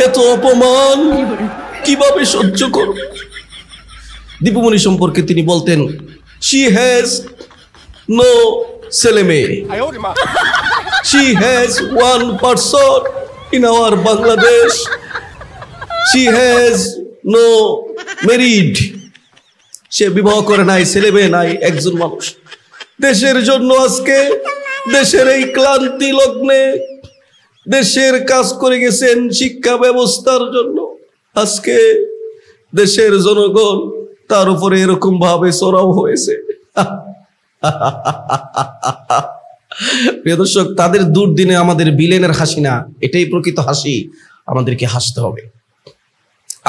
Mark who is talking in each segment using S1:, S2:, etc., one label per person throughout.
S1: এত অপমান কিভাবে সহ্য করব? দীপুমণি সম্পর্কে তিনি বলতেন, she has no ছেলে মেয়ে, she has one person in our Bangladesh, she has no married, সে বিবাহ করে নাই, ছেলে মেয়ে নাই, একজন মানুষ। দেশের জন্য আজকে দেশের এই ক্লান্তি লগ্নে দেশের কাজ করে গেছেন শিক্ষা ব্যবস্থার জন্য। আজকে দেশের জনগণ তার উপরে এরকম ভাবে চড়াও হয়েছে। প্রিয় দর্শক, তাদের দুর্দিনে আমাদের বিলেনের হাসি না, এটাই প্রকৃত হাসি। আমাদেরকে হাসতে হবে,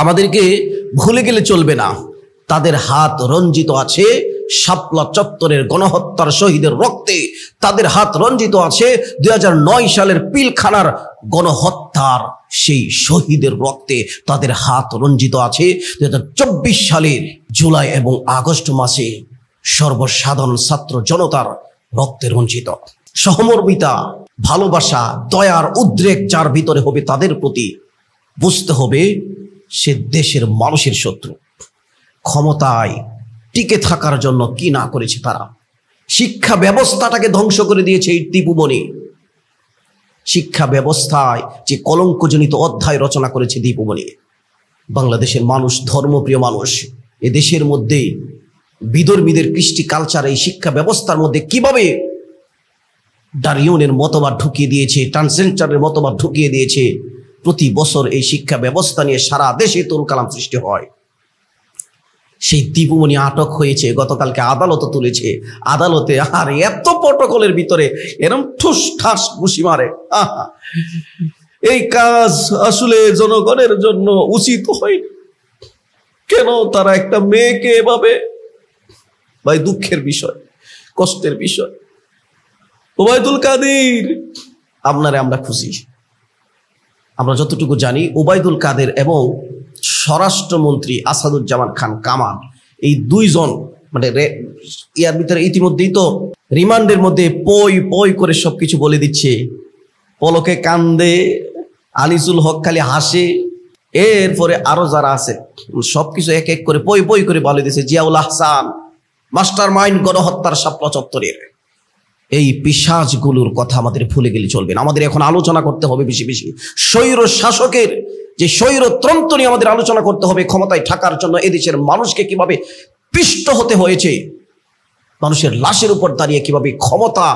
S1: আমাদেরকে ভুলে গেলে চলবে না। তাদের হাত রঞ্জিত আছে শাপলা চত্বরের গণহত্যার শহীদের রক্তে, তাদের হাত রঞ্জিত আছে 2009 সালের পিলখানার গণহত্যার সেই শহীদের রক্তে, তাদের হাত রঞ্জিত আছে 2024 সালের জুলাই এবং আগস্ট মাসে সর্বসাধারণ ছাত্র জনতার রক্তে রঞ্জিত। সহমর্মিতা, ভালোবাসা, দয়ার উদ্রেক যার ভিতরে হবে তাদের প্রতি, বুঝতে হবে সে দেশের মানুষের শত্রু। ক্ষমতায় টিকে থাকার জন্য কি না করেছে তারা। শিক্ষা ব্যবস্থাটাকে ধ্বংস করে দিয়েছে এই দীপুমণি। শিক্ষা ব্যবস্থায় যে কলঙ্কজনিত অধ্যায় রচনা করেছে দীপুমণি। বাংলাদেশের মানুষ ধর্মপ্রিয় মানুষ, এ দেশের মধ্যে বিধর্মীদের কৃষ্টি কালচার এই শিক্ষা ব্যবস্থার মধ্যে কিভাবে ডারউইনের মতবাদ ঢুকিয়ে দিয়েছে, ট্রান্সজেন্ডারের মতবাদ ঢুকিয়ে দিয়েছে। প্রতি বছর এই শিক্ষা ব্যবস্থা নিয়ে সারা দেশে তুলকালাম সৃষ্টি হয়। সেই দীপুমণি আটক হয়েছে, গতকালকে আদালতে তুলেছে। আদালতে আর এত প্রটোকলের ভিতরে এরম ঠুস ঠাস ঘুষি মারে। এই কাজ আসলে জনগণের জন্য উচিত হয়। কেন তারা একটা মেয়েকে এভাবে, ভাই দুঃখের বিষয়, কষ্টের বিষয়। ওবায়দুল কাদের, আপনারে আমরা খুশি। আমরা যতটুকু জানি ওবায়দুল কাদের এবং স্বরাষ্ট্রমন্ত্রী আসাদুজ্জামান খান কামাল, এই দুইজন মানে ইয়ার ভিতরে ইতিমধ্যেই তো রিমান্ডের মধ্যে পই পই করে সবকিছু বলে দিচ্ছে। পলকে কান্দে, আনিসুল হক খালি হাসে, এরপরে আরো যারা আছে সবকিছু এক এক করে পই পই করে বলে দিচ্ছে। জিয়াউল আহসান মাস্টার মাইন্ড গণহত্যার শাপলা চত্বরের। এই পিশাচগুলোর কথা আমাদের ভুলে গেলে চলবে না। আমাদের এখন আলোচনা করতে হবে বেশি বেশি স্বৈর শাসকের যে স্বৈরতন্ত্র নিয়ে আমাদের আলোচনা করতে হবে। ক্ষমতায় থাকার জন্য এদেশের মানুষকে কিভাবে পিষ্ট হতে হয়েছে, মানুষের লাশের উপর দাঁড়িয়ে কিভাবে ক্ষমতা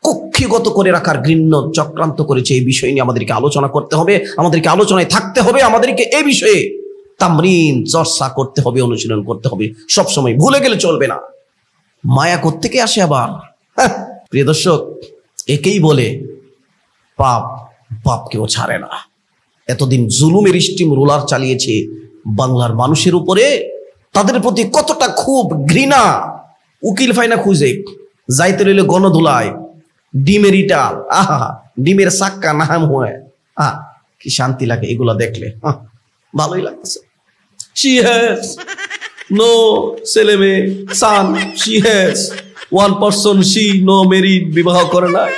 S1: কক্ষিগত করে রাখার ঘৃণ্য চক্রান্ত করেছে, এই বিষয় নিয়ে আমাদেরকে আলোচনা করতে হবে। আমাদেরকে আলোচনায় থাকতে হবে। আমাদেরকে এই বিষয়ে তামরিন চর্চা করতে হবে, অনুশীলন করতে হবে। সবসময় ভুলে গেলে চলবে না। মায়া কোত্থেকে আসে আবার? প্রিয় দর্শক, একেই বলে পাপ বাপকেও ছাড়ে না। এতদিন জুলুমের স্টিম রোলার চালিয়েছে বাংলার মানুষের উপরে। তাদের প্রতি কতটা খুব ঘৃণা, উকিল ফাইনা খুঁজে যাইতে রইলে গণধুলায় ডিমের ইটাল, আহা ডিমের সাক্কা নাহাম হয়ে, কি শান্তি লাগে এগুলা দেখলে, ভালোই লাগতেছে। She has no ছেলে মেয়ে, son, she has one person, she no married, বিবাহ করে নাই।